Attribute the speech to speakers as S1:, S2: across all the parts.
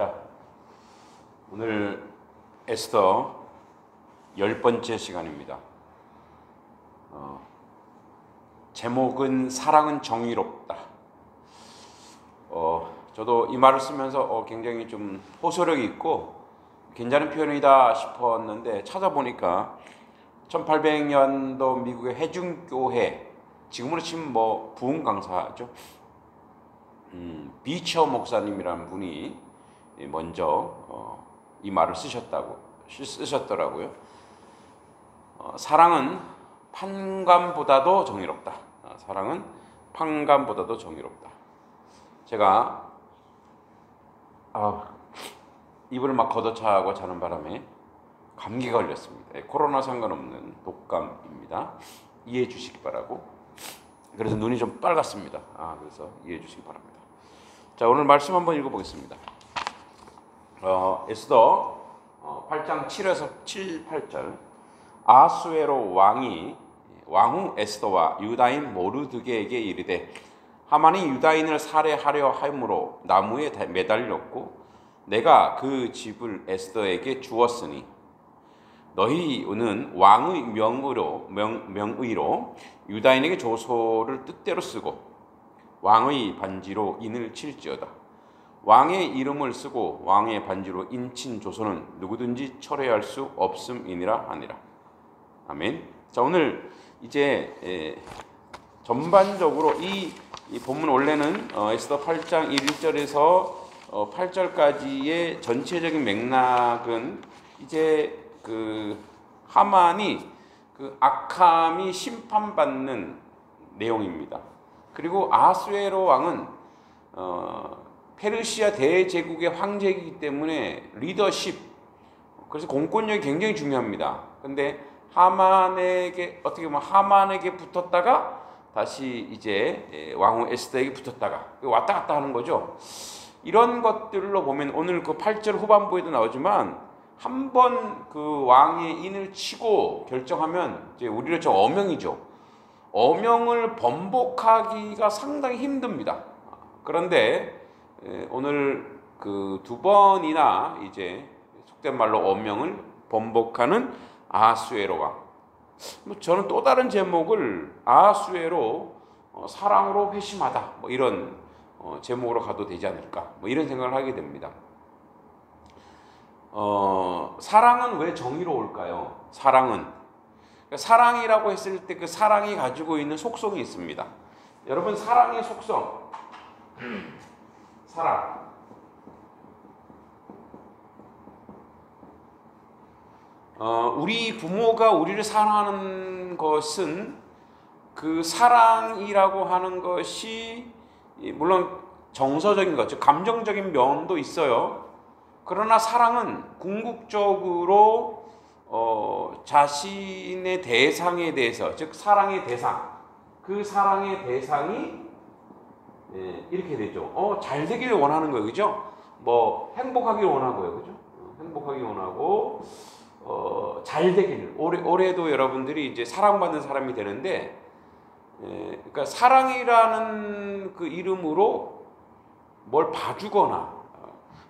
S1: 자, 오늘 에스더 10번째 시간입니다. 제목은 사랑은 정의롭다. 저도 이 말을 쓰면서 굉장히 좀 호소력이 있고 괜찮은 표현이다 싶었는데 찾아보니까 1800년도 미국의 해중교회, 지금으로 치면 부흥 강사죠. 비처 목사님이라는 분이 먼저 이 말을 쓰셨더라고요. 사랑은 판관보다도 정의롭다. 사랑은 판관보다도 정의롭다. 제가 이불을 막 걷어차고 자는 바람에 감기가 걸렸습니다. 코로나 상관없는 독감입니다. 이해해 주시기 바라고. 그래서 눈이 좀 빨갛습니다. 그래서 이해해 주시기 바랍니다. 자, 오늘 말씀 한번 읽어보겠습니다. 에스더 8장 7에서 7, 8절. 아수에로 왕후 에스더와 유다인 모르드게에게 이르되 하만이 유다인을 살해하려 함으로 나무에 매달렸고 내가 그 집을 에스더에게 주었으니 너희는 왕의 명의로 유다인에게 조소를 뜻대로 쓰고 왕의 반지로 인을 칠지어다. 왕의 이름을 쓰고 왕의 반지로 인친 조소는 누구든지 철회할 수 없음이니라 하니라. 아멘. 자, 오늘 이제 전반적으로 이 본문 원래는 에스더 8장 1절에서 8절까지의 전체적인 맥락은 이제 하만이 악함이 심판받는 내용입니다. 그리고 아수에로 왕은 페르시아 대제국의 황제이기 때문에 리더십, 그래서 공권력이 굉장히 중요합니다. 근데 하만에게 붙었다가 다시 이제 왕후 에스더에게 붙었다가 왔다 갔다 하는 거죠. 이런 것들로 보면 오늘 그 8절 후반부에도 나오지만 한번 그 왕의 인을 치고 결정하면 이제 우리로 저 어명이죠. 어명을 번복하기가 상당히 힘듭니다. 그런데 오늘 그 두 번이나 이제 속된 말로 어명을 번복하는 아수에로 왕. 저는 또 다른 제목을 아수에로 사랑으로 회심하다 이런 제목으로 가도 되지 않을까 이런 생각을 하게 됩니다. 사랑은 왜 정의로울까요? 사랑이라고 했을 때 그 사랑이 가지고 있는 속성이 있습니다. 여러분, 사랑의 속성, 사랑. 우리 부모가 우리를 사랑하는 것은 그 사랑이라고 하는 것이 물론 정서적인 거죠. 감정적인 면도 있어요. 그러나 사랑은 궁극적으로 자신의 대상에 대해서, 즉 사랑의 대상, 그 사랑의 대상이 이렇게 되죠. 잘 되기를 원하는 거예요, 그죠? 행복하기를 원하고요, 그죠? 행복하기 원하고 잘 되기를. 올해도 여러분들이 이제 사랑받는 사람이 되는데, 그러니까 사랑이라는 그 이름으로 뭘 봐주거나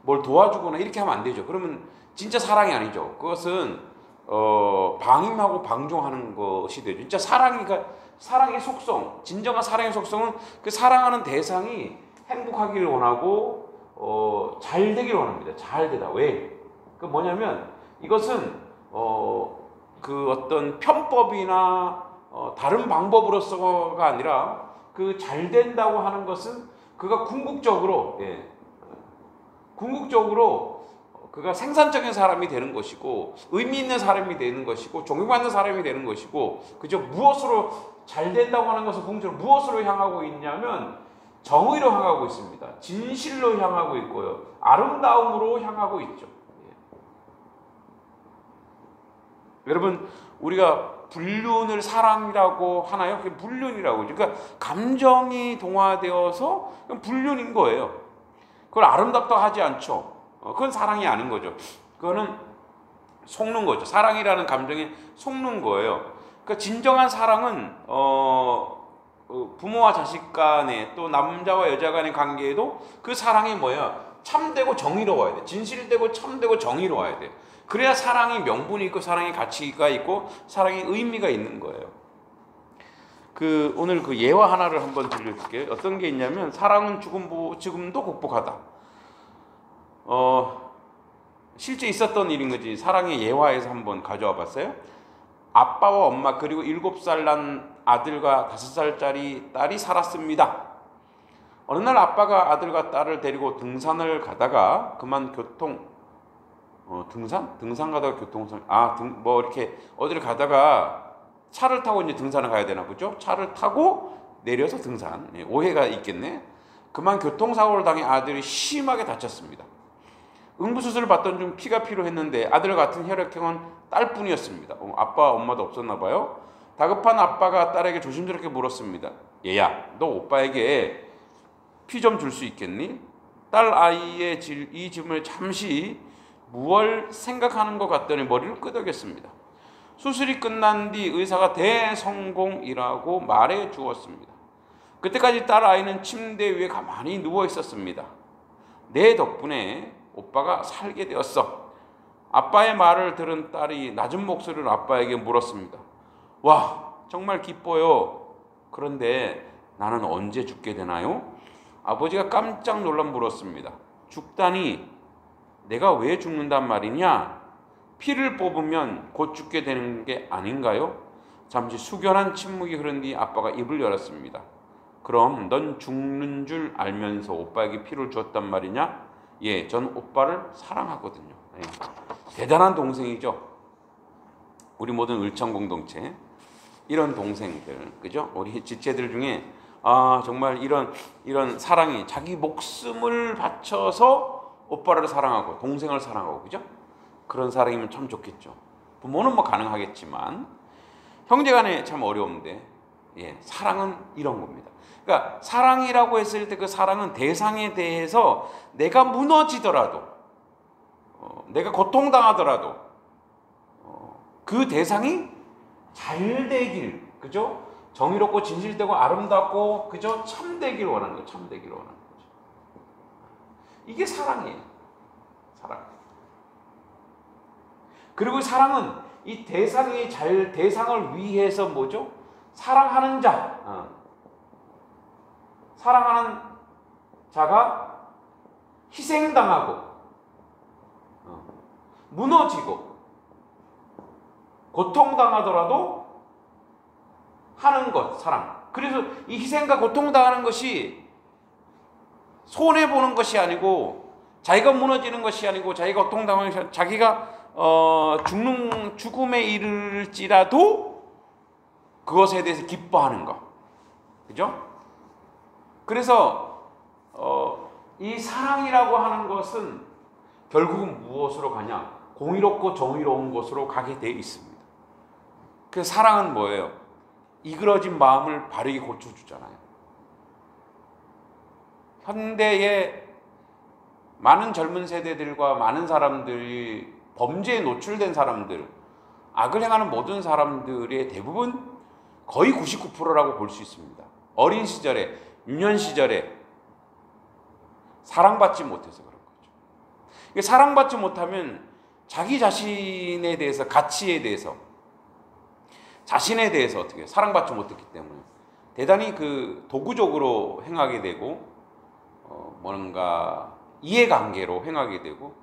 S1: 뭘 도와주거나 이렇게 하면 안 되죠. 그러면 진짜 사랑이 아니죠. 그것은 방임하고 방종하는 것이 되죠. 진짜 사랑의 속성, 진정한 사랑의 속성은 그 사랑하는 대상이 행복하기를 원하고 잘 되기를 원합니다. 잘 되다. 왜? 그 뭐냐면 이것은 그 어떤 편법이나 다른 방법으로서가 아니라 그 잘 된다고 하는 것은 그가 궁극적으로 그가 생산적인 사람이 되는 것이고 의미 있는 사람이 되는 것이고 존경받는 사람이 되는 것이고, 그저 무엇으로 잘 된다고 하는 것은 궁극적으로 무엇으로 향하고 있냐면 정의로 향하고 있습니다. 진실로 향하고 있고요. 아름다움으로 향하고 있죠. 여러분, 우리가 불륜을 사랑이라고 하나요? 그게 불륜이라고. 그러니까 감정이 동화되어서 불륜인 거예요. 그걸 아름답다고 하지 않죠. 그건 사랑이 아닌 거죠. 그거는 속는 거죠. 사랑이라는 감정에 속는 거예요. 그러니까 진정한 사랑은 부모와 자식 간에 또 남자와 여자 간의 관계에도 그 사랑이 뭐야? 참되고 정의로워야 돼. 진실되고 참되고 정의로워야 돼. 그래야 사랑이 명분이 있고 사랑의 가치가 있고 사랑의 의미가 있는 거예요. 오늘 그 예화 하나를 한번 들려줄게요. 어떤 게 있냐면 사랑은 죽음도 극복하다. 실제 있었던 일인 거지. 사랑의 예화에서 한번 가져와 봤어요. 아빠와 엄마 그리고 7살 난 아들과 5살짜리 딸이 살았습니다. 어느 날 아빠가 아들과 딸을 데리고 등산을 가다가 그만 등산 가다가 교통상 이렇게 어디를 가다가 차를 타고 이제 등산을 가야 되나 보죠. 차를 타고 내려서 등산. 오해가 있겠네. 그만 교통사고를 당해 아들이 심하게 다쳤습니다. 응급수술을 받던 중 피가 필요했는데 아들 같은 혈액형은 딸뿐이었습니다. 아빠 엄마도 없었나 봐요. 다급한 아빠가 딸에게 조심스럽게 물었습니다. 얘야, 너 오빠에게 피 좀 줄 수 있겠니? 딸 아이의 이 질문을 잠시 무얼 생각하는 것 같더니 머리를 끄덕였습니다. 수술이 끝난 뒤 의사가 대성공이라고 말해 주었습니다. 그때까지 딸 아이는 침대 위에 가만히 누워 있었습니다. 내 덕분에 오빠가 살게 되었어. 아빠의 말을 들은 딸이 낮은 목소리로 아빠에게 물었습니다. 와, 정말 기뻐요. 그런데 나는 언제 죽게 되나요? 아버지가 깜짝 놀라 물었습니다. 죽다니 내가 왜 죽는단 말이냐? 피를 뽑으면 곧 죽게 되는 게 아닌가요? 잠시 숙연한 침묵이 흐른 뒤 아빠가 입을 열었습니다. 그럼 넌 죽는 줄 알면서 오빠에게 피를 주었단 말이냐? 예, 전 오빠를 사랑하거든요. 예. 대단한 동생이죠. 우리 모든 을청 공동체 이런 동생들, 그죠? 우리 지체들 중에 정말 이런 사랑이 자기 목숨을 바쳐서 오빠를 사랑하고 동생을 사랑하고, 그죠? 그런 사랑이면 참 좋겠죠. 부모는 뭐 가능하겠지만 형제간에 참 어려운데, 예, 사랑은 이런 겁니다. 그러니까 사랑이라고 했을 때 그 사랑은 대상에 대해서 내가 무너지더라도, 내가 고통당하더라도 그 대상이 잘 되길, 그죠? 정의롭고 진실되고 아름답고, 그죠? 참되길 원하는 거죠. 참되길 원하는 거죠. 이게 사랑이에요. 사랑. 그리고 사랑은 이 대상을 위해서 뭐죠? 사랑하는 자, 사랑하는 자가 희생당하고, 무너지고, 고통당하더라도 하는 것, 사랑. 그래서 이 희생과 고통당하는 것이 손해보는 것이 아니고, 자기가 무너지는 것이 아니고, 자기가 고통당하는 것이, 자기가 죽음에 이를지라도 그것에 대해서 기뻐하는 것, 그죠? 그래서 이 사랑이라고 하는 것은 결국은 무엇으로 가냐? 공의롭고 정의로운 곳으로 가게 되어 있습니다. 그 사랑은 뭐예요? 이그러진 마음을 바르게 고쳐주잖아요. 현대의 많은 젊은 세대들과 많은 사람들이 범죄에 노출된 사람들, 악을 행하는 모든 사람들의 대부분 거의 99%라고 볼 수 있습니다. 어린 시절에, 유년 시절에 사랑받지 못해서 그런 거죠. 사랑받지 못하면 자기 자신에 대해서, 가치에 대해서, 자신에 대해서 어떻게 사랑받지 못했기 때문에 대단히 그 도구적으로 행하게 되고, 뭔가 이해관계로 행하게 되고,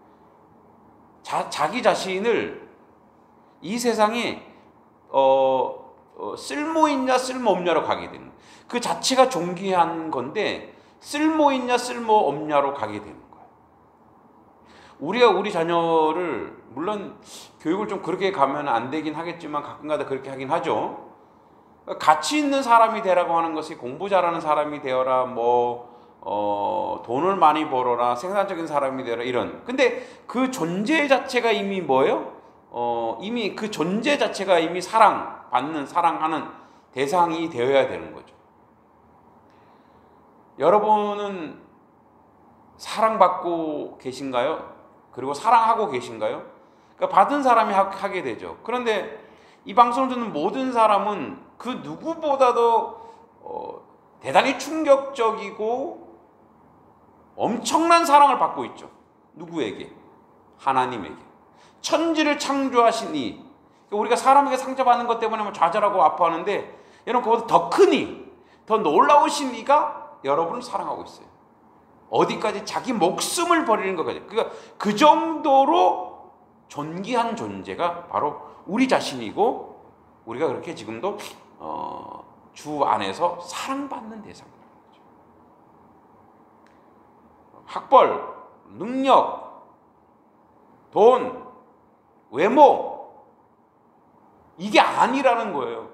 S1: 자기 자신을 이 세상에 쓸모있냐 쓸모없냐로 가게 되는, 그 자체가 존귀한 건데 쓸모있냐 쓸모없냐로 가게 되는 거예요. 우리가 우리 자녀를, 물론 교육을 좀 그렇게 가면 안 되긴 하겠지만 가끔가다 그렇게 하긴 하죠. 가치 있는 사람이 되라고 하는 것이 공부 잘하는 사람이 되어라, 돈을 많이 벌어라, 생산적인 사람이 되어라, 이런. 근데 그 존재 자체가 이미 뭐예요? 이미 그 존재 자체가 이미 사랑받는, 사랑하는 대상이 되어야 되는 거죠. 여러분은 사랑받고 계신가요? 그리고 사랑하고 계신가요? 그러니까 받은 사람이 하게 되죠. 그런데 이 방송을 듣는 모든 사람은 그 누구보다도 대단히 충격적이고 엄청난 사랑을 받고 있죠. 누구에게? 하나님에게. 천지를 창조하신 이, 우리가 사람에게 상처받는 것 때문에 좌절하고 아파하는데, 여러분 그보다 더 큰 이, 더 놀라우신 이가 여러분을 사랑하고 있어요. 어디까지? 자기 목숨을 버리는 것까지. 그러니까 그 정도로 존귀한 존재가 바로 우리 자신이고, 우리가 그렇게 지금도 주 안에서 사랑받는 대상이라는 거죠. 학벌, 능력, 돈, 외모, 이게 아니라는 거예요.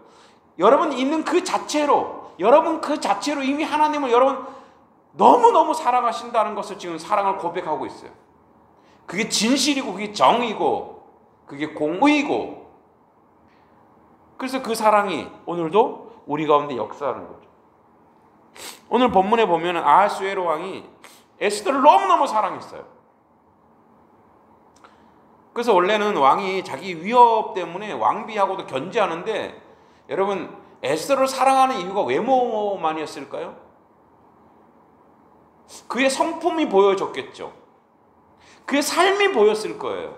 S1: 여러분 있는 그 자체로, 여러분 그 자체로 이미 하나님을 여러분 너무너무 사랑하신다는 것을 지금 사랑을 고백하고 있어요. 그게 진실이고, 그게 정이고, 그게 공의고, 그래서 그 사랑이 오늘도 우리 가운데 역사하는 거죠. 오늘 본문에 보면 아하수에로 왕이 에스더를 너무너무 사랑했어요. 그래서 원래는 왕이 자기 위협 때문에 왕비하고도 견제하는데, 여러분 에스더를 사랑하는 이유가 외모만이었을까요? 그의 성품이 보여졌겠죠. 그의 삶이 보였을 거예요.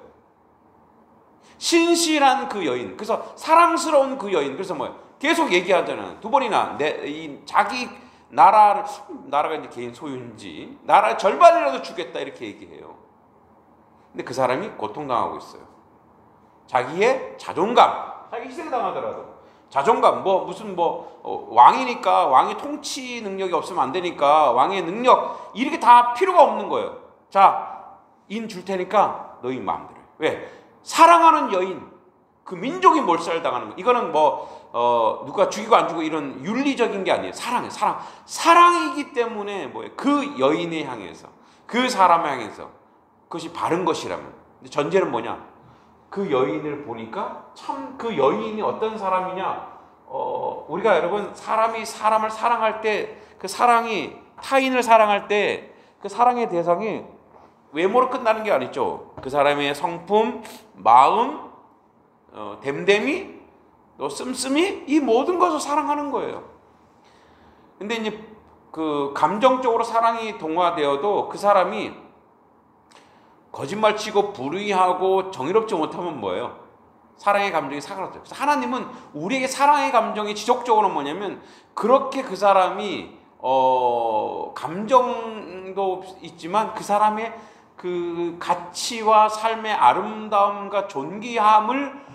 S1: 신실한 그 여인, 그래서 사랑스러운 그 여인. 그래서 뭐 계속 얘기하잖아요. 두 번이나 자기 나라가 이제 개인 소유인지 나라 절반이라도 주겠다 이렇게 얘기해요. 근데 그 사람이 고통당하고 있어요. 자기의 자존감, 자기 희생당하더라도 자존감, 왕이니까, 왕의 통치 능력이 없으면 안 되니까 왕의 능력 이렇게 다 필요가 없는 거예요. 자, 인 줄 테니까 너희 마음대로 해. 왜? 사랑하는 여인, 그 민족이 몰살당하는 거. 이거는 누가 죽이고 안 죽고 이런 윤리적인 게 아니에요. 사랑이에요. 사랑이기 때문에 뭐예요? 그 여인에 향해서, 그 사람에 향해서 그것이 바른 것이라면. 근데 전제는 뭐냐? 그 여인을 보니까 참 그 여인이 어떤 사람이냐? 우리가 여러분 사람이 사람을 사랑할 때 그 사랑이, 타인을 사랑할 때 그 사랑의 대상이 외모로 끝나는 게 아니죠. 그 사람의 성품, 마음, 됨됨이, 또 씀씀이, 이 모든 것을 사랑하는 거예요. 근데 이제 그 감정적으로 사랑이 동화되어도 그 사람이 거짓말치고 불의하고 정의롭지 못하면 뭐예요? 사랑의 감정이 사그라져요. 그래서 하나님은 우리에게 사랑의 감정이 지속적으로 뭐냐면, 그렇게 그 사람이 감정도 있지만 그 사람의 그 가치와 삶의 아름다움과 존귀함을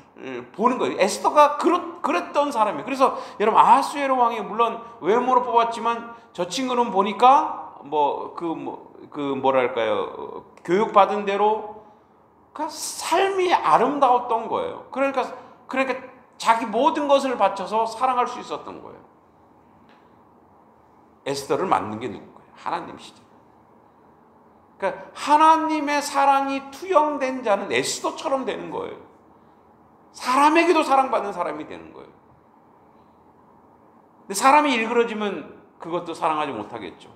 S1: 보는 거예요. 에스더가 그랬던 사람이에요. 그래서 여러분 아하수에로 왕이 물론 외모로 뽑았지만 저 친구는 보니까 뭐랄까요, 교육받은 대로 그 삶이 아름다웠던 거예요. 그러니까 자기 모든 것을 바쳐서 사랑할 수 있었던 거예요. 에스더를 만든 게 누구예요? 하나님이시죠. 그러니까 하나님의 사랑이 투영된 자는 에스더처럼 되는 거예요. 사람에게도 사랑받는 사람이 되는 거예요. 근데 사람이 일그러지면 그것도 사랑하지 못하겠죠.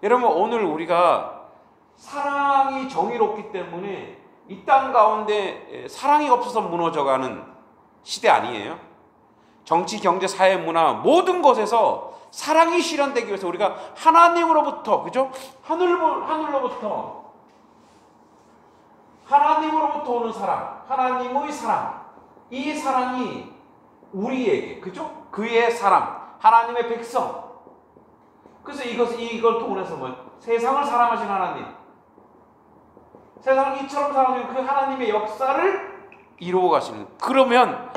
S1: 여러분 오늘 우리가 사랑이 정의롭기 때문에 이 땅 가운데 사랑이 없어서 무너져가는 시대 아니에요? 정치, 경제, 사회, 문화 모든 것에서 사랑이 실현되기 위해서 우리가 하나님으로부터, 그죠? 하늘로부터 오는 사랑, 하나님의 사랑, 이 사랑이 우리에게, 그죠? 그의 사람, 하나님의 백성. 그래서 이걸 통해서 세상을 사랑하신 하나님, 세상을 이처럼 사랑하시는 그 하나님의 역사를 이루어 가시는. 그러면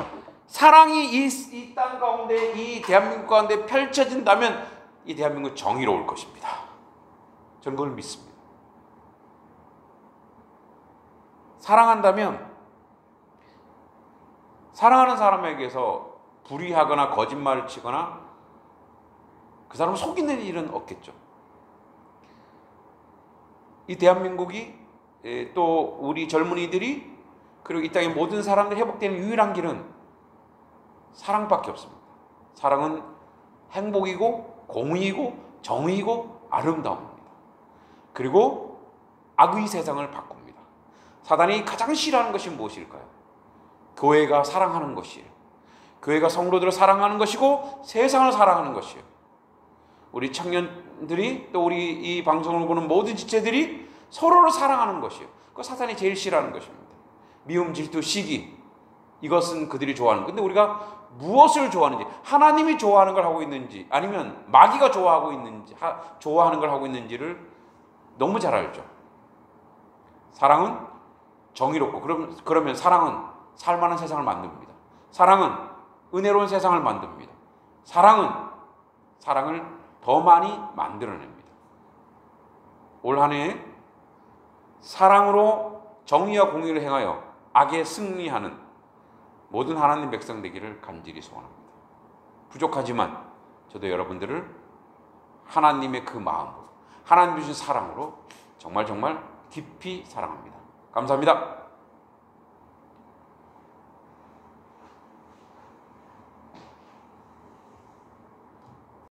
S1: 사랑이 이 땅 가운데, 이 대한민국 가운데 펼쳐진다면 이 대한민국은 정의로울 것입니다. 저는 그걸 믿습니다. 사랑한다면 사랑하는 사람에게서 불의하거나 거짓말을 치거나 그 사람을 속이는 일은 없겠죠. 이 대한민국이 또 우리 젊은이들이, 그리고 이 땅의 모든 사람들이 회복되는 유일한 길은 사랑밖에 없습니다. 사랑은 행복이고 공의이고 정의이고 아름다움입니다. 그리고 악의 세상을 바꿉니다. 사단이 가장 싫어하는 것이 무엇일까요? 교회가 사랑하는 것이에요. 교회가 성도들을 사랑하는 것이고 세상을 사랑하는 것이에요. 우리 청년들이 또 우리 이 방송을 보는 모든 지체들이 서로를 사랑하는 것이요. 그 사탄이 제일 싫어하는 것입니다. 미움, 질투, 시기, 이것은 그들이 좋아하는. 근데 우리가 무엇을 좋아하는지, 하나님이 좋아하는 걸 하고 있는지 아니면 마귀가 좋아하고 있는지, 좋아하는 걸 하고 있는지를 너무 잘 알죠. 사랑은 정의롭고, 그러면 사랑은 살만한 세상을 만듭니다. 사랑은 은혜로운 세상을 만듭니다. 사랑은 사랑을 더 많이 만들어냅니다. 올 한 해 사랑으로 정의와 공의를 행하여 악에 승리하는 모든 하나님 백성 되기를 간절히 소원합니다. 부족하지만 저도 여러분들을 하나님의 그 마음으로, 하나님 주신 사랑으로 정말 깊이 사랑합니다. 감사합니다.